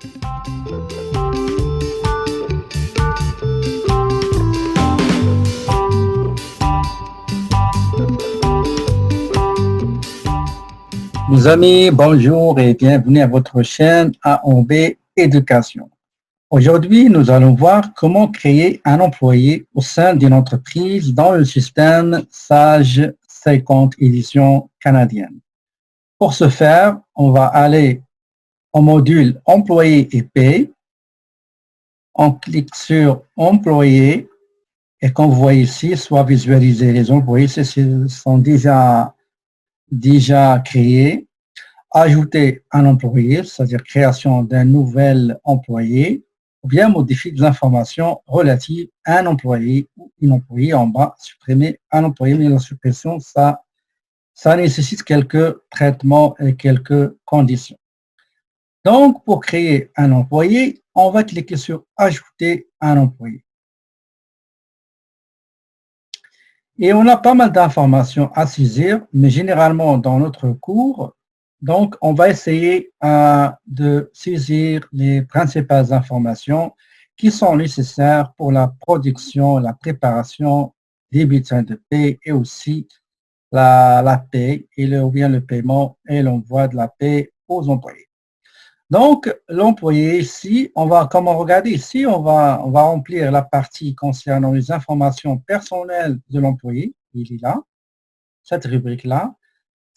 Mes amis, bonjour et bienvenue à votre chaîne A1B Éducation. Aujourd'hui, nous allons voir comment créer un employé au sein d'une entreprise dans le système Sage 50 édition canadienne. Pour ce faire, on va aller au module Employé et paye. On clique sur Employé et comme vous voyez ici, soit visualiser les employés, ceux sont déjà créés. Ajouter un employé, c'est-à-dire création d'un nouvel employé, ou bien modifier des informations relatives à un employé ou une employée en bas, supprimer un employé, mais la suppression, ça nécessite quelques traitements et quelques conditions. Donc, pour créer un employé, on va cliquer sur Ajouter un employé. Et on a pas mal d'informations à saisir, mais généralement dans notre cours, donc on va essayer de saisir les principales informations qui sont nécessaires pour la production, la préparation des bulletins de paie et aussi la paie ou bien le paiement et l'envoi de la paie aux employés. Donc, l'employé ici, comme on regarde ici, on va remplir la partie concernant les informations personnelles de l'employé. Il est là, cette rubrique-là.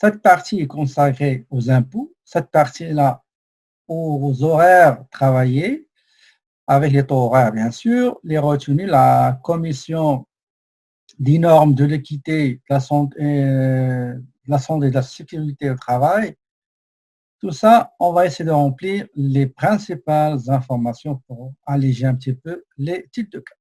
Cette partie est consacrée aux impôts. Cette partie-là, aux horaires travaillés, avec les taux horaires, bien sûr, les retenues, la commission des normes de l'équité, de la santé et de la sécurité au travail. Tout ça, on va essayer de remplir les principales informations pour alléger un petit peu les types de cas.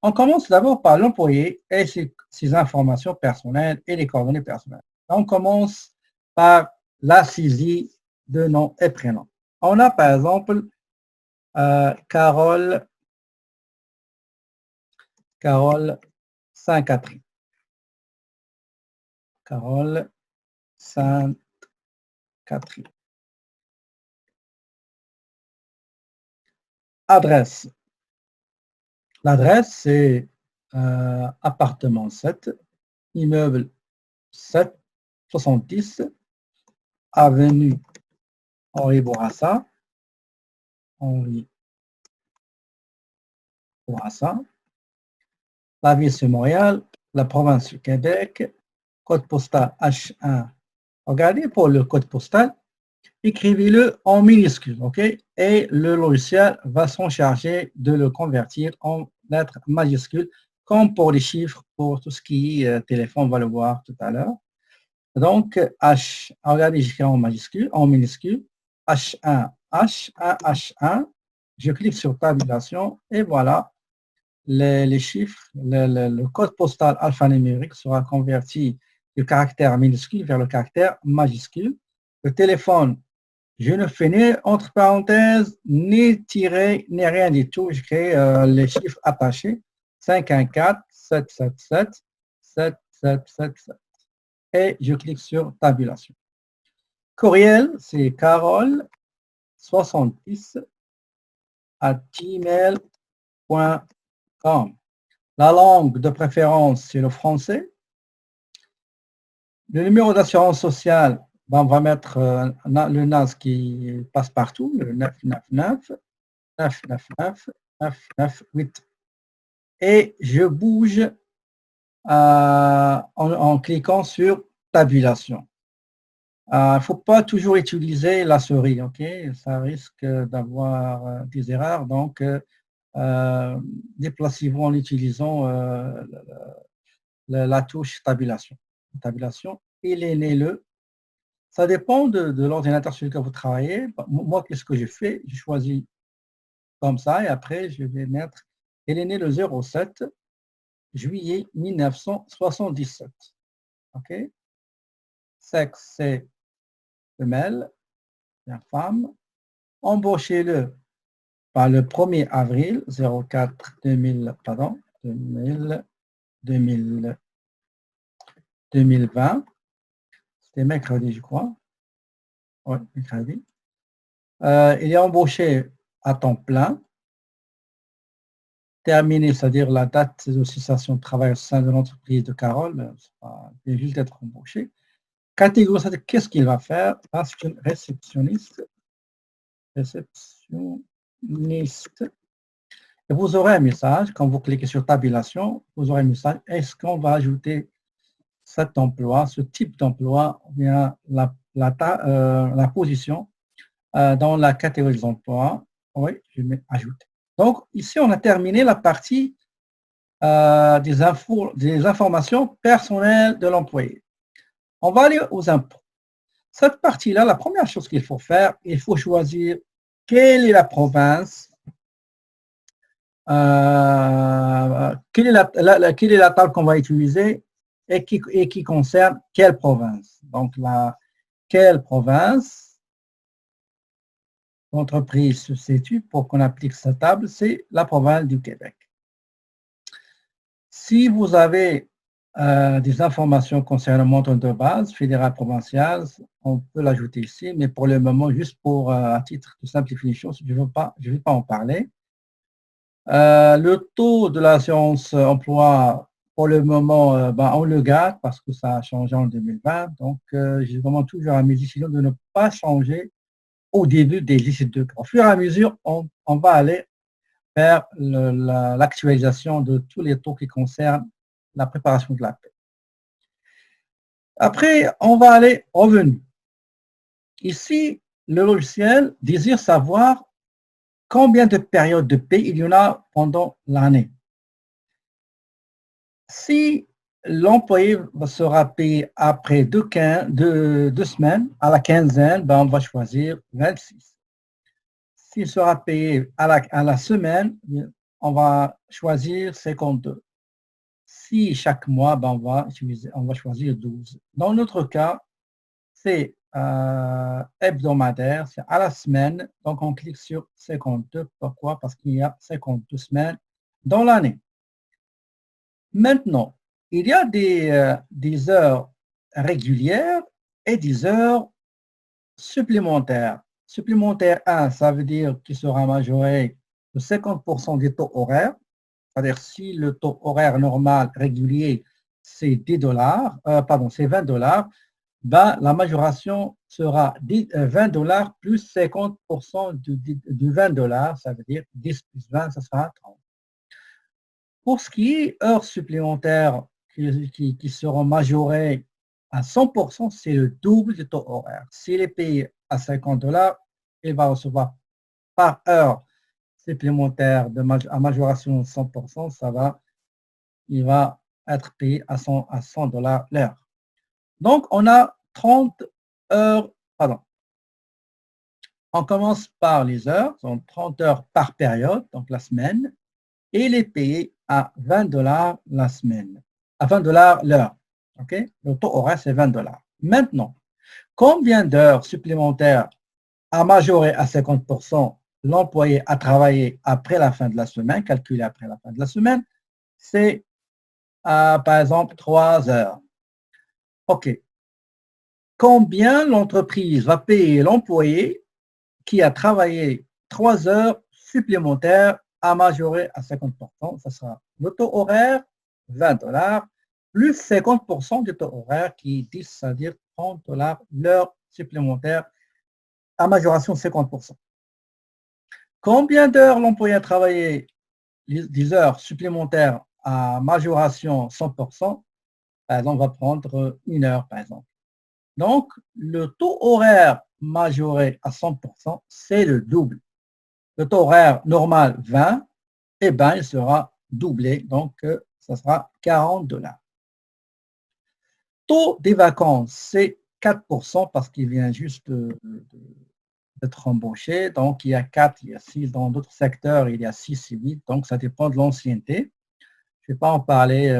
On commence d'abord par l'employé et ses informations personnelles et les coordonnées personnelles. On commence par la saisie de nom et prénom. On a par exemple Carole Saint-Catherine. Carole Saint-Catherine. Adresse. L'adresse, c'est appartement 7, immeuble 7, 70, avenue Henri Bourassa. La ville c'est Montréal, la province du Québec, code postal H1. Regardez pour le code postal, écrivez-le en minuscule, ok? Et le logiciel va s'en charger de le convertir en lettres majuscules, comme pour les chiffres, pour tout ce qui est téléphone, on va le voir tout à l'heure. Donc, regardez, j'écris en minuscule, H1, H1, H1. Je clique sur tabulation et voilà, les chiffres, le code postal alphanumérique sera converti du caractère minuscule vers le caractère majuscule. Le téléphone, je ne fais ni entre parenthèses, ni tiré, ni rien du tout. Je crée les chiffres attachés. 514 777 7777. Et je clique sur tabulation. Courriel, c'est carole70@gmail.com. La langue de préférence, c'est le français. Le numéro d'assurance sociale, on va mettre le NAS qui passe partout, le 999 999 998. Et je bouge en cliquant sur tabulation. Il ne faut pas toujours utiliser la souris, ok? Ça risque d'avoir des erreurs, donc déplacez-vous en utilisant la touche tabulation. Tabulation, éliminez-le. Ça dépend de l'ordinateur sur lequel vous travaillez. Moi, qu'est-ce que je fais? Je choisis comme ça et après, je vais mettre éliminer le 07 juillet 1977. OK? Sexe, c'est femelle, la femme. Embauchez-le par le 1er avril 04 2000, pardon, 2020. C'était mercredi, je crois. Oui, mercredi. il est embauché à temps plein, terminé, c'est-à-dire la date de cessation de travail au sein de l'entreprise de Carole, il vient juste d'être embauché. Catégorie, c'est-à-dire qu'est-ce qu'il va faire? C'est une réceptionniste. Réceptionniste. Et vous aurez un message, quand vous cliquez sur tabulation, vous aurez un message, est-ce qu'on va ajouter cet emploi, ce type d'emploi, ou bien la position dans la catégorie des emplois? Oui, je mets ajouter. Donc, ici, on a terminé la partie des informations personnelles de l'employé. On va aller aux impôts. Cette partie-là, la première chose qu'il faut faire, il faut choisir quelle est la province, quelle est la table qu'on va utiliser et qui concerne quelle province. Donc, quelle province l'entreprise se situe pour qu'on applique cette table, c'est la province du Québec. Si vous avez des informations concernant le montant de base fédéral provincial, on peut l'ajouter ici, mais pour le moment, juste pour à titre de simplification, je ne vais pas en parler. Le taux de l'assurance emploi, pour le moment, on le garde parce que ça a changé en 2020. Donc, je demande toujours à mes étudiants de ne pas changer au début des études. Au fur et à mesure, on va aller vers l'actualisation de tous les taux qui concernent la préparation de la paie. Après, on va aller revenu. Ici, le logiciel désire savoir combien de périodes de paie il y en a pendant l'année. Si l'employé sera payé après deux semaines, à la quinzaine, on va choisir 26. S'il sera payé à la semaine, on va choisir 52. Si chaque mois, on va choisir 12. Dans notre cas, c'est hebdomadaire, c'est à la semaine, donc on clique sur 52. Pourquoi? Parce qu'il y a 52 semaines dans l'année. Maintenant, il y a des heures régulières et des heures supplémentaires. Supplémentaire 1, ça veut dire qu'il sera majoré de 50% du taux horaire. C'est-à-dire si le taux horaire normal régulier, c'est 10 dollars, c'est 20 dollars, la majoration sera 20 dollars plus 50% du 20 dollars, ça veut dire 10 plus 20, ça sera 30. Pour ce qui est heures supplémentaires qui seront majorées à 100%, c'est le double du taux horaire. S'il est payé à 50 dollars, il va recevoir par heure supplémentaire à majoration de 100%, il va être payé à 100 dollars l'heure. Donc, on a 30 heures, pardon. On commence par les heures, donc 30 heures par période, donc la semaine, et il est payé à 20 dollars la semaine, à 20 dollars l'heure. Okay? Le taux horaire, c'est 20 dollars. Maintenant, combien d'heures supplémentaires à majorer à 50% l'employé a travaillé après la fin de la semaine, calculé après la fin de la semaine, c'est par exemple 3 heures. OK. Combien l'entreprise va payer l'employé qui a travaillé 3 heures supplémentaires à majorer à 50%? Ça sera le taux horaire, 20 dollars, plus 50% du taux horaire qui est 10, c'est-à-dire 30 dollars l'heure supplémentaire à majoration 50%. Combien d'heures l'employé a travaillé 10 heures supplémentaires à majoration 100%? Par exemple, on va prendre 1 heure, par exemple. Donc, le taux horaire majoré à 100%, c'est le double. Le taux horaire normal, 20, il sera doublé, donc ça sera 40 dollars. Taux des vacances, c'est 4% parce qu'il vient juste d'être embauché. Donc, il y a 4, il y a 6. Dans d'autres secteurs, il y a 6 et 8. Donc, ça dépend de l'ancienneté. Je ne vais pas en parler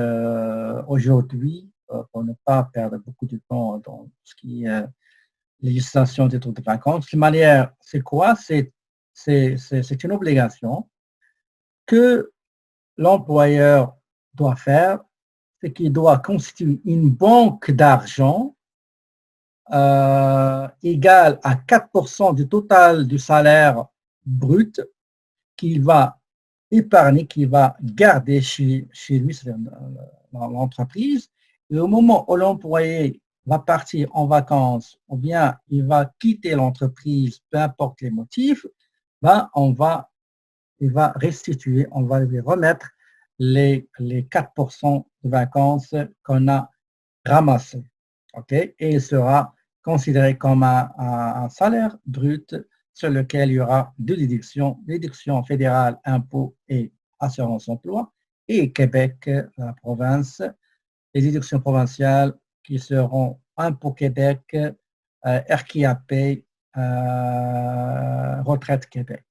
aujourd'hui pour ne pas perdre beaucoup de temps dans ce qui est législation des taux de vacances. De manière, c'est quoi? C'est une obligation que l'employeur doit faire, c'est qu'il doit constituer une banque d'argent égale à 4% du total du salaire brut qu'il va épargner, qu'il va garder chez lui, dans l'entreprise. Et au moment où l'employé va partir en vacances ou bien il va quitter l'entreprise, peu importe les motifs, ben il va restituer, on va lui remettre les 4% de vacances qu'on a ramassés. Okay? Et il sera considéré comme un salaire brut sur lequel il y aura deux déductions fédérales, impôts et assurance emploi, et Québec, la province, les déductions provinciales qui seront impôts Québec, RQAP, retraite Québec.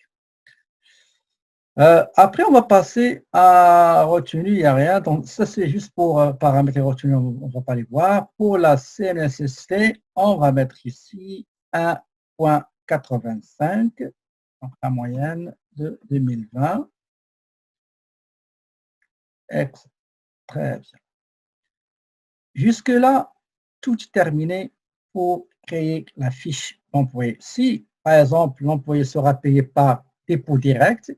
Après, on va passer à retenue, il n'y a rien. Donc, ça, c'est juste pour paramétrer retenue, on ne va pas les voir. Pour la CNSST, on va mettre ici 1,85, donc la moyenne de 2020. Très bien. Jusque-là, tout est terminé pour créer la fiche d'employé. Si, par exemple, l'employé sera payé par dépôt direct,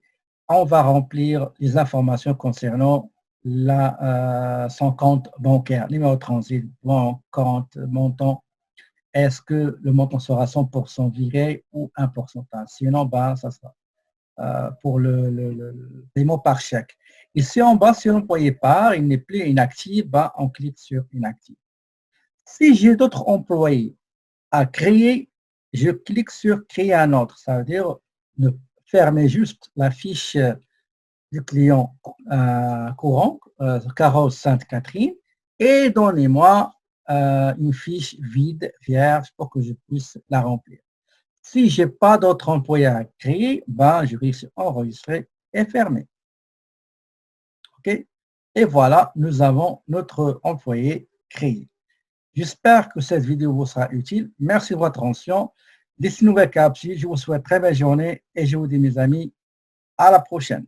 on va remplir les informations concernant son compte bancaire, numéro de transit, compte, montant. Est-ce que le montant sera 100% viré ou un pourcentage? Sinon, ben, ça sera pour le paiement par chèque. Ici en bas, si l'employé part, il n'est plus inactif, ben, on clique sur inactif. Si j'ai d'autres employés à créer, je clique sur créer un autre. Ça veut dire ne fermer juste la fiche du client courant, Carole Sainte-Catherine, et donnez-moi une fiche vide, vierge, pour que je puisse la remplir. Si je n'ai pas d'autres employés à créer, ben, je vais enregistrer et fermer. OK? Et voilà, nous avons notre employé créé. J'espère que cette vidéo vous sera utile. Merci de votre attention. D'ici nouvelle capsule, je vous souhaite une très belle journée et je vous dis, mes amis, à la prochaine.